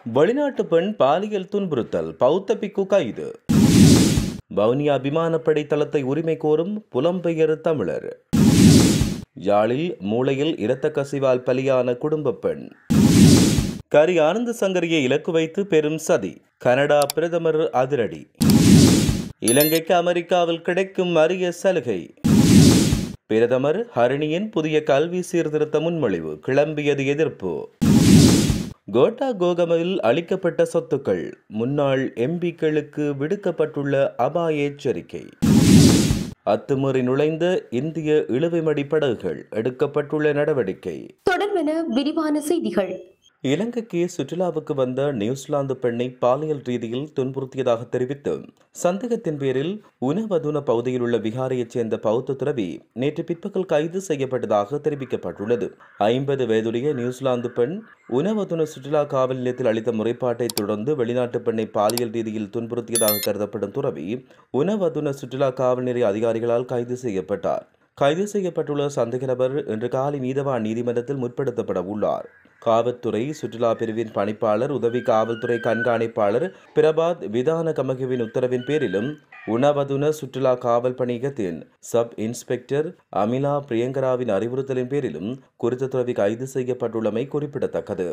வெளிநாட்டு பெண் பாலியல் துன்புறுத்தல், பௌத்த பிக்கு கைது. வவுனியா விமானப்படை தளத்தை உரிமை கோரும் புலம்பெயர் தமிழர். யாழில் மூளையில் இரத்த கசிவால் பலியான குடும்ப பெண். கரி ஆனந்த சங்கரியை இலக்கு வைத்து பெரும் சதி, கனடா பிரதமர் அதிரடி. இலங்கைக்கு அமெரிக்காவில் கிடைக்கும் அரிய சலுகை. பிரதமர் ஹரிணியின் புதிய கல்வி சீர்திருத்த முன்மொழிவு, கிளம்பியது எதிர்ப்பு. கோட்டா கோகமவில் அளிக்கப்பட்ட சொத்துக்கள், முன்னாள் எம்பிக்களுக்கு விடுக்கப்பட்டுள்ள அபாய எச்சரிக்கை. அத்துமீறி நுழைந்த இந்திய இழுவைமடி படகுகள், எடுக்கப்பட்டுள்ள நடவடிக்கை. தொடர்பென விரிவான செய்திகள். இலங்கைக்கு சுற்றுலாவுக்கு வந்த நியூசிலாந்து பெண்ணை பாலியல் ரீதியில் துன்புறுத்தியதாக தெரிவித்து சந்தேகத்தின் பேரில் உனவதுன பகுதியில் உள்ள விகாரையைச் சேர்ந்த பௌத்த துறவி நேற்று பிற்பகல் கைது செய்யப்பட்டதாக தெரிவிக்கப்பட்டுள்ளது. 50 வயதுடைய நியூசிலாந்து பெண் உனவதுன சுற்றுலா காவல் நிலையத்தில் அளித்த முறைப்பாட்டை தொடர்ந்து வெளிநாட்டு பெண்ணை பாலியல் ரீதியில் துன்புறுத்தியதாக கருதப்படும் துறவி உனவதுன சுற்றுலா காவல் நிலைய அதிகாரிகளால் கைது செய்யப்பட்டார். கைது செய்யப்பட்டுள்ள சந்தேக நபர் இன்று காலை நீதவான் நீதிமன்றத்தில் முற்படுத்தப்பட உள்ளார். காவல்துறை சுற்றுலா பிரிவின் பணிப்பாளர், உதவி காவல்துறை கண்காணிப்பாளர் பிரபாத் விதான கமகவின் உத்தரவின் பேரிலும் உணவதுன சுற்றுலா காவல் பணியகத்தின் சப் இன்ஸ்பெக்டர் அமிலா பிரியங்கராவின் அறிவுறுத்தலின் பேரிலும் குறித்த துறவி கைது செய்யப்பட்டுள்ளமை குறிப்பிடத்தக்கது.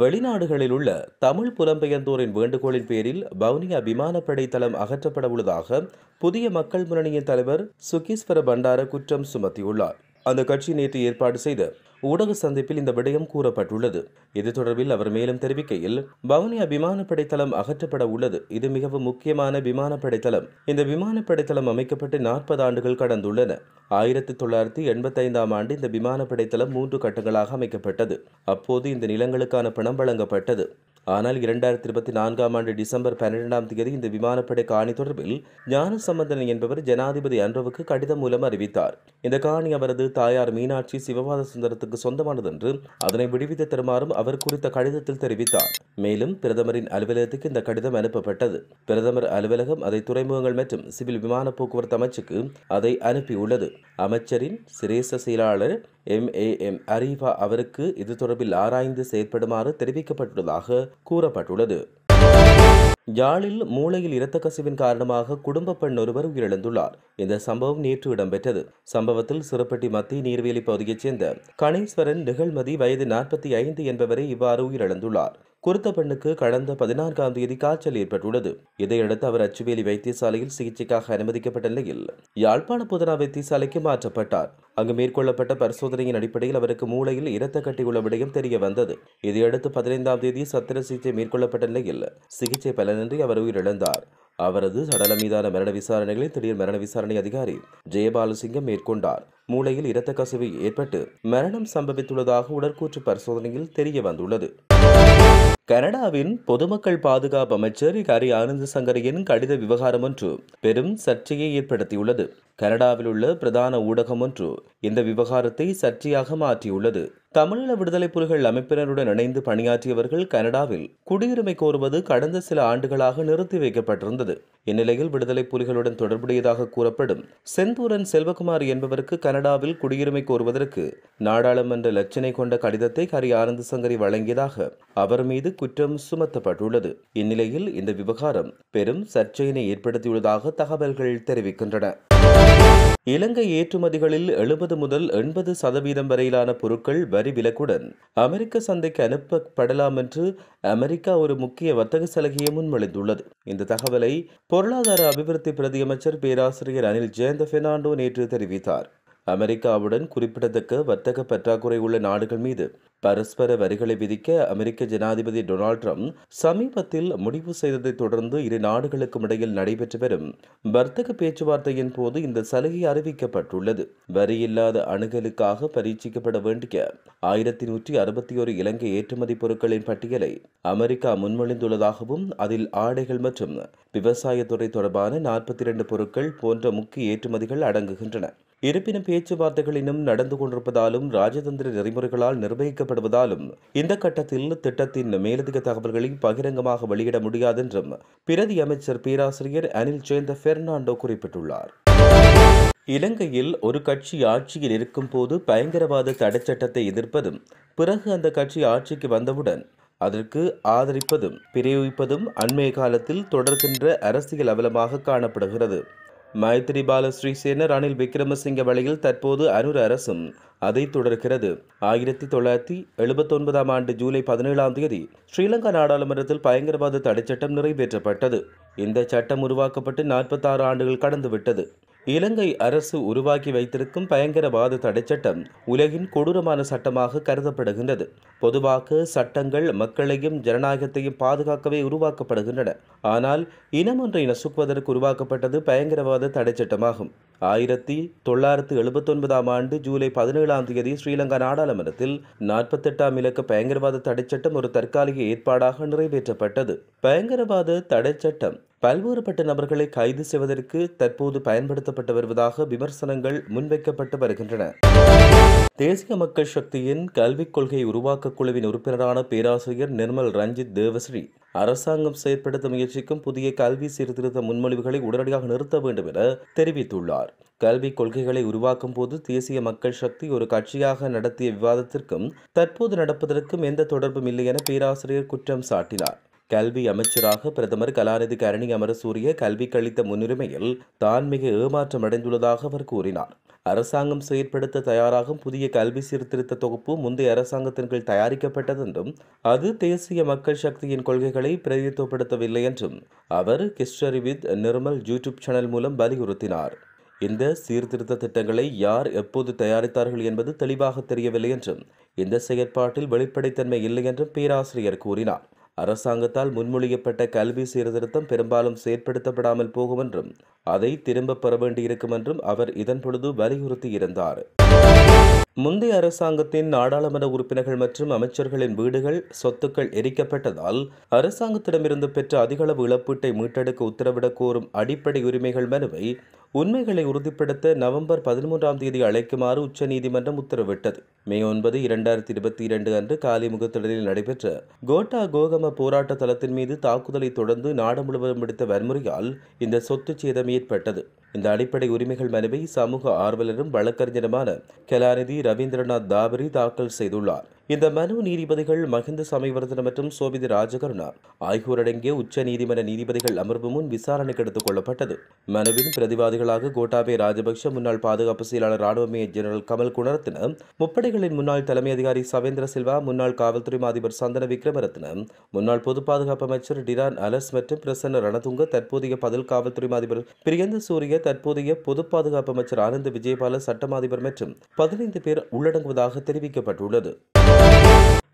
வெளிநாடுகளில் உள்ள தமிழ் புலம்பெயர்ந்தோரின் வேண்டுகோளின் பேரில் வவுனியா விமானப்படை தளம் அகற்றப்பட உள்ளதாக புதிய மக்கள் முன்னணியின் தலைவர் சுகீஸ்வர பண்டார குற்றம் சுமத்தியுள்ளார். அந்த கட்சி நேற்று ஏற்பாடு செய்த ஊடக சந்திப்பில் இந்த விடயம் கூறப்பட்டுள்ளது. இது தொடர்பில் அவர் மேலும் தெரிவிக்கையில், வவுனியா விமானப்படை தளம் அகற்றப்பட உள்ளது. இது மிகவும் முக்கியமான விமானப்படை தளம். இந்த விமானப்படை தளம் அமைக்கப்பட்டு 40 ஆண்டுகள் கடந்துள்ளன. 1985ஆம் ஆண்டு இந்த விமானப்படை தளம் 3 கட்டங்களாக அமைக்கப்பட்டது. அப்போது இந்த நிலங்களுக்கான பணம் வழங்கப்பட்டது. ஆனால் 2024ஆம் ஆண்டு டிசம்பர் 12ஆம் தேதி இந்த விமானப்படை காணி தொடர்பில் ஞானசம்பந்தன் என்பவர் ஜனாதிபதி அன்றவுக்கு கடிதம் மூலம் அறிவித்தார். இந்த காணி அவரது தாயார் மீனாட்சி சிவபாத சுந்தரத்துக்கு சொந்தமானது என்று அதனை விடுவித்து தருமாறும் அவர் குறித்த கடிதத்தில் தெரிவித்தார். மேலும் பிரதமரின் அலுவலகத்துக்கு இந்த கடிதம் அனுப்பப்பட்டது. பிரதமர் அலுவலகம் அதை துறைமுகங்கள் மற்றும் சிவில் விமான போக்குவரத்து அமைச்சுக்கு அதை அனுப்பியுள்ளது. அமைச்சரின் சிரேஷ்ட செயலாளர் MAM அரிவா அவருக்கு இது தொடர்பில் ஆராய்ந்து செயற்படுமாறு தெரிவிக்கப்பட்டுள்ளதாக கூறப்பட்டுள்ளது. யாழில் மூளையில் இரத்த கசிவின் காரணமாக குடும்ப பெண் ஒருவர் உயிரிழந்துள்ளார். இந்த சம்பவம் நேற்று இடம்பெற்றது. சம்பவத்தில் சிறுப்பட்டி மத்திய நீர்வேலி பகுதியைச் சேர்ந்த கணேஸ்வரன் நிகழ்மதி வயது 45 என்பவரை இவ்வாறு உயிரிழந்துள்ளார். குறித்த பெண்ணுக்கு கடந்த 14ஆம் தேதி காய்ச்சல் ஏற்பட்டுள்ளது. இதையடுத்து அவர் அச்சுவேலி வைத்தியசாலையில் சிகிச்சைக்காக அனுமதிக்கப்பட்ட நிலையில் யாழ்ப்பாண போதனா வைத்தியசாலைக்கு மாற்றப்பட்டார். அங்கு மேற்கொள்ளப்பட்ட பரிசோதனையின் அடிப்படையில் அவருக்கு மூளையில் இரத்த கட்டி உள்ள விடயம் தெரிய வந்தது. இதையடுத்து 15ஆம் தேதி சத்திர சிகிச்சை மேற்கொள்ளப்பட்ட நிலையில் சிகிச்சை பலனின்றி அவர் உயிரிழந்தார். அவரது சடலம் மீதான மரண விசாரணைகளை திடீர் மரண விசாரணை அதிகாரி ஜெயபாலசிங்கம் மேற்கொண்டார். மூளையில் இரத்த கசிவு ஏற்பட்டு மரணம் சம்பவித்துள்ளதாக உடற்கூற்று பரிசோதனையில் தெரிய வந்துள்ளது. கனடாவின் பொதுமக்கள் பாதுகாப்பு அமைச்சர் கரி ஆனந்த சங்கரியின் கடித விவகாரம் ஒன்று பெரும் சர்ச்சையை ஏற்படுத்தியுள்ளது. கனடாவில் உள்ள பிரதான ஊடகம் ஒன்று இந்த விவகாரத்தை சர்ச்சையாக மாற்றியுள்ளது. தமிழீழ விடுதலை புலிகள் அமைப்பினருடன் இணைந்து பணியாற்றியவர்கள் கனடாவில் குடியுரிமை கோருவது கடந்த சில ஆண்டுகளாக நிறுத்தி வைக்கப்பட்டிருந்தது. இந்நிலையில் விடுதலை புலிகளுடன் தொடர்புடையதாக கூறப்படும் செந்தூரன் செல்வகுமார் என்பவருக்கு கனடாவில் குடியுரிமை கோருவதற்கு நாடாளுமன்ற இலச்சினை கொண்ட கடிதத்தை கரி ஆனந்த சங்கரி வழங்கியதாக அவர் மீது குற்றம் சுமத்தப்பட்டுள்ளது. இந்நிலையில் இந்த விவகாரம் பெரும் சர்ச்சையினை ஏற்படுத்தியுள்ளதாக தகவல்கள் தெரிவிக்கின்றன. இலங்கை ஏற்றுமதிகளில் 70 முதல் 80% வரையிலான பொருட்கள் வரி விலக்குடன் அமெரிக்க சந்தைக்கு அனுப்பப்படலாம் என்று அமெரிக்கா ஒரு முக்கிய வர்த்தக சலுகையை முன்மொழிந்துள்ளது. இந்த தகவலை பொருளாதார அபிவிருத்தி பிரதியமைச்சர் பேராசிரியர் அனில் ஜெயந்த பெர்னாண்டோ நேற்று தெரிவித்தார். அமெரிக்காவுடன் குறிப்பிடத்தக்க வர்த்தக பற்றாக்குறை உள்ள நாடுகள் மீது பரஸ்பர வரிகளை விதிக்க அமெரிக்க ஜனாதிபதி டொனால்ட் ட்ரம்ப் சமீபத்தில் முடிவு செய்ததை தொடர்ந்து இரு நாடுகளுக்கும் இடையில் நடைபெற்று வரும் வர்த்தக பேச்சுவார்த்தையின் போது இந்த சலுகை அறிவிக்கப்பட்டுள்ளது. வரியில்லாத அணுகலுக்காக பரீட்சிக்கப்பட வேண்டிய 1161 இலங்கை ஏற்றுமதி பொருட்களின் பட்டியலை அமெரிக்கா முன்மொழிந்துள்ளதாகவும் அதில் ஆடைகள் மற்றும் விவசாயத்துறை தொடர்பான 42 பொருட்கள் போன்ற முக்கிய ஏற்றுமதிகள் அடங்குகின்றன. இருப்பினும் பேச்சுவார்த்தைகள் இன்னும் நடந்து கொண்டிருப்பதாலும் ராஜதந்திர நெறிமுறைகளால் நிர்வகிக்கப்படுவதாலும் இந்த கட்டத்தில் திட்டத்தின் மேலதிக தகவல்களை பகிரங்கமாக வெளியிட முடியாது என்றும் பிரதி அமைச்சர் பேராசிரியர் அனில் ஜெயந்த பெர்னாண்டோ குறிப்பிட்டுள்ளார். இலங்கையில் ஒரு கட்சி ஆட்சியில் இருக்கும் போது பயங்கரவாத தடைச்சட்டத்தை எதிர்ப்பதும் பிறகு அந்த கட்சி ஆட்சிக்கு வந்தவுடன் அதற்கு ஆதரிப்பதும் பிரயோகிப்பதும் அண்மைய காலத்தில் தொடர்கின்ற அரசியல் அவலமாக காணப்படுகிறது. மைத்திரிபால ஸ்ரீசேன ரணில் விக்ரமசிங்க வழியில் தற்போது அனுர அரசும் அதை தொடர்கிறது. 1979 ஆண்டு ஜூலை 17ஆம் தேதி ஸ்ரீலங்கா நாடாளுமன்றத்தில் பயங்கரவாத தடைச்சட்டம் நிறைவேற்றப்பட்டது. இந்த சட்டம் உருவாக்கப்பட்டு 46 ஆண்டுகள் கடந்துவிட்டது. இலங்கை அரசு உருவாக்கி வைத்திருக்கும் பயங்கரவாத தடைச்சட்டம் உலகின் கொடூரமான சட்டமாக கருதப்படுகின்றது. பொதுவாக சட்டங்கள் மக்களையும் ஜனநாயகத்தையும் பாதுகாக்கவே உருவாக்கப்படுகின்றன. ஆனால் இனம் ஒன்றை நசுக்குவதற்கு உருவாக்கப்பட்டது பயங்கரவாத தடைச்சட்டமாகும். 1979ஆம் ஆண்டு ஜூலை 17ஆம் தேதி ஸ்ரீலங்கா நாடாளுமன்றத்தில் 48ஆம் இலக்க பயங்கரவாத தடைச்சட்டம் ஒரு தற்காலிக ஏற்பாடாக நிறைவேற்றப்பட்டது. பயங்கரவாத தடைச்சட்டம் பல்வேறுபட்ட நபர்களை கைது செய்வதற்கு தற்போது பயன்படுத்தப்பட்டு வருவதாக விமர்சனங்கள் முன்வைக்கப்பட்டு வருகின்றன. தேசிய மக்கள் சக்தியின் கல்விக் கொள்கை உருவாக்க குழுவின் உறுப்பினரான பேராசிரியர் நிர்மல் ரஞ்சித் தேவஸ்ரீ அரசாங்கம் செயற்படுத்த முயற்சிக்கும் புதிய கல்வி சீர்திருத்த முன்மொழிவுகளை உடனடியாக நிறுத்த வேண்டும் என தெரிவித்துள்ளார். கல்விக் கொள்கைகளை உருவாக்கும் போது தேசிய மக்கள் சக்தி ஒரு கட்சியாக நடத்திய விவாதத்திற்கும் தற்போது நடப்பதற்கும் எந்த தொடர்பும் இல்லை என பேராசிரியர் குற்றம் சாட்டினார். கல்வி அமைச்சராக பிரதமர் கலாநிதி கரணி அமரசூரிய கல்விக்கு அளித்த முன்னுரிமையில் தான் மிக ஏமாற்றமடைந்துள்ளதாக அவர் கூறினார். அரசாங்கம் செயற்படுத்த தயாராகும் புதிய கல்வி சீர்திருத்த தொகுப்பு முந்தைய அரசாங்கத்தின் கீழ் தயாரிக்கப்பட்டது என்றும் அது தேசிய மக்கள் சக்தியின் கொள்கைகளை பிரதிநிதித்துவப்படுத்தவில்லை என்றும் அவர் history with Nirmal YouTube channel மூலம் வலியுறுத்தினார். இந்த சீர்திருத்த திட்டங்களை யார் எப்போது தயாரித்தார்கள் என்பது தெளிவாக தெரியவில்லை என்றும் இந்த செயற்பாட்டில் வெளிப்படைத்தன்மை இல்லை என்றும் பேராசிரியர் கூறினார். அரசாங்கத்தால் முன்மொழியப்பட்ட கல்வி சீர்திருத்தம் பெரும்பாலும் செயற்படுத்தப்படாமல் போகும் என்றும் அதை திரும்பப் பெற வேண்டியிருக்கும் என்றும் அவர் இதன் பொழுது வலியுறுத்தியிருந்தார். முந்தைய அரசாங்கத்தின் நாடாளுமன்ற உறுப்பினர்கள் மற்றும் அமைச்சர்களின் வீடுகள் சொத்துக்கள் எரிக்கப்பட்டதால் அரசாங்கத்திடமிருந்து பெற்ற அதிகளவு இழப்பீட்டை மீட்டெடுக்க உத்தரவிடக் கோரும் அடிப்படை உரிமைகள் மனுவை உண்மைகளை உறுதிப்படுத்த நவம்பர் 13ஆம் தேதி அழைக்குமாறு உச்சநீதிமன்றம் உத்தரவிட்டது. மே 9, 2022 அன்று காலிமுகத்திடலில் நடைபெற்ற கோட்டா கோகம போராட்ட தளத்தின் மீது தாக்குதலை தொடர்ந்து நாடு முழுவதும் விடுத்த வன்முறையால் இந்த சொத்து சேதம் ஏற்பட்டது. இந்த அடிப்படை உரிமைகள் மனுவை சமூக ஆர்வலரும் வழக்கறிஞருமான கலாநிதி ரவீந்திரநாத் தாபரி தாக்கல் செய்துள்ளார். இந்த மனு நீதிபதிகள் மஹிந்த சமயவர்தன மற்றும் சோபிதி ராஜகருணா ஆகியோரடங்கிய உச்ச நீதிமன்ற நீதிபதிகள் அமர்வு முன் விசாரணைக்கு எடுத்துக் கொள்ளப்பட்டது. மனுவின் பிரதிவாதிகளாக கோட்டாபய ராஜபக்ஷ, முன்னாள் பாதுகாப்பு செயலாளர் ராணுவ மேஜர் ஜெனரல் கமல் குணரத்ன, முப்படைகளின் முன்னாள் தலைமை அதிகாரி சவேந்திர சில்வா, முன்னாள் காவல்துறை அதிபர் சந்தன விக்ரமரத்ன, முன்னாள் பொது பாதுகாப்பு அமைச்சர் டிரான் அலஸ் மற்றும் பிரசன்ன ரணதுங்க, தற்போதைய பதில் காவல்துறை அதிபர் பிரியந்த சூரிய, தற்போதைய பொது பாதுகாப்பு அமைச்சர் ஆனந்த விஜயபால, சட்டம் அதிபர் மற்றும் 15 பேர் உள்ளடங்குவதாக தெரிவிக்கப்பட்டுள்ளது.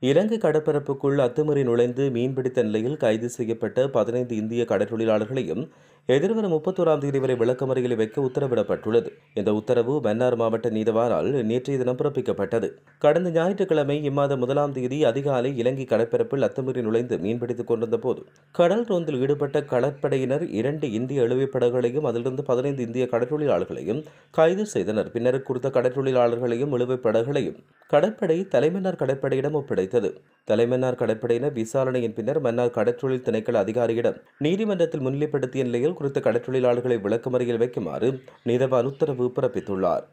இலங்கை கடற்பரப்புக்குள் அத்துமீறி நுழைந்து மீன்பிடித்த நிலையில் கைது செய்யப்பட்ட 15 இந்திய கடற்றொழிலாளர்களையும் எதிர்வரும் 31ஆம் தேதி வரை விளக்கமறியலில் வைக்க உத்தரவிடப்பட்டுள்ளது. இந்த உத்தரவு மன்னார் மாவட்ட நீதவானால் நேற்றைய தினம் பிறப்பிக்கப்பட்டது. கடந்த ஞாயிற்றுக்கிழமை இம்மாதம் 1ஆம் தேதி அதிகாலை இலங்கை கடற்பரப்பில் அத்துமீறி நுழைந்து மீன்பிடித்துக் கொண்டிருந்த போது கடல் ரோந்தில் ஈடுபட்ட கடற்படையினர் 2 இந்திய இழுவைப்படகுகளையும் அதிலிருந்து 15 இந்திய கடற்றொழிலாளர்களையும் கைது செய்தனர். பின்னர் குறித்த கடற்றொழிலாளர்களையும் இழுவைப்படகுகளையும் கடற்படை தலைமன்னார் கடற்படையிடம் ஒப்படைத்தது. தலைமன்னார் கடற்படையினர் விசாரணையின் பின்னர் மன்னார் கடற்றொழில் திணைக்கள அதிகாரியிடம் நீதிமன்றத்தில் முன்னிலைப்படுத்திய நிலையில் குறித்த கடற்றொழிலாளர்களை விளக்கமறியல் வைக்குமாறு நீதவான் உத்தரவு பிறப்பித்துள்ளார்.